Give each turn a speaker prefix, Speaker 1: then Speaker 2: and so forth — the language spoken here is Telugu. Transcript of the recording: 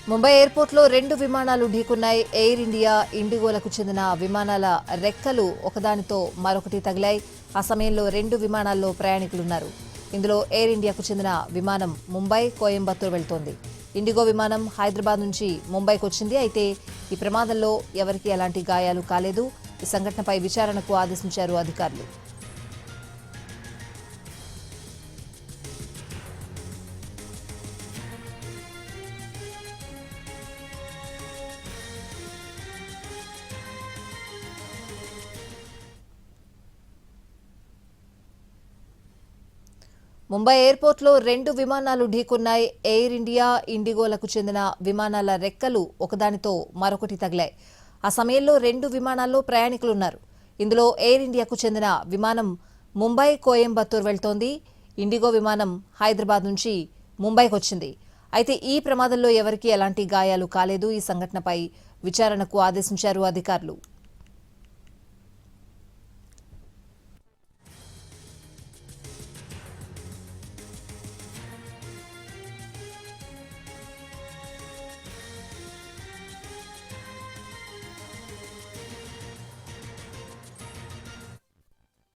Speaker 1: ముంబై ఎయిర్పోర్ట్లో రెండు విమానాలు ఢీకున్నాయి. ఎయిర్ ఇండియా, ఇండిగోలకు చెందిన విమానాల రెక్కలు ఒకదానితో మరొకటి తగిలాయి. ఆ సమయంలో రెండు విమానాల్లో ప్రయాణికులున్నారు. ఇందులో ఎయిర్ ఇండియాకు చెందిన విమానం ముంబై, కోయంబత్తూర్ వెళ్తోంది. ఇండిగో విమానం హైదరాబాద్ నుంచి ముంబైకి వచ్చింది. అయితే ఈ ప్రమాదంలో ఎవరికీ ఎలాంటి గాయాలు కాలేదు. ఈ సంఘటనపై విచారణకు ఆదేశించారు అధికారులు. ముంబై ఎయిర్పోర్ట్లో రెండు విమానాలు ఢీకున్నాయి. ఎయిర్ ఇండియా, ఇండిగోలకు చెందిన విమానాల రెక్కలు ఒకదానితో మరొకటి తగిలాయి. ఆ సమయంలో రెండు విమానాల్లో ప్రయాణికులున్నారు. ఇందులో ఎయిర్ ఇండియాకు చెందిన విమానం ముంబై, కోయంబత్తూర్ వెళ్తోంది. ఇండిగో విమానం హైదరాబాద్ నుంచి ముంబైకి వచ్చింది. అయితే ఈ ప్రమాదంలో ఎవరికీ ఎలాంటి గాయాలు కాలేదు. ఈ సంఘటనపై విచారణకు ఆదేశించారు అధికారులు.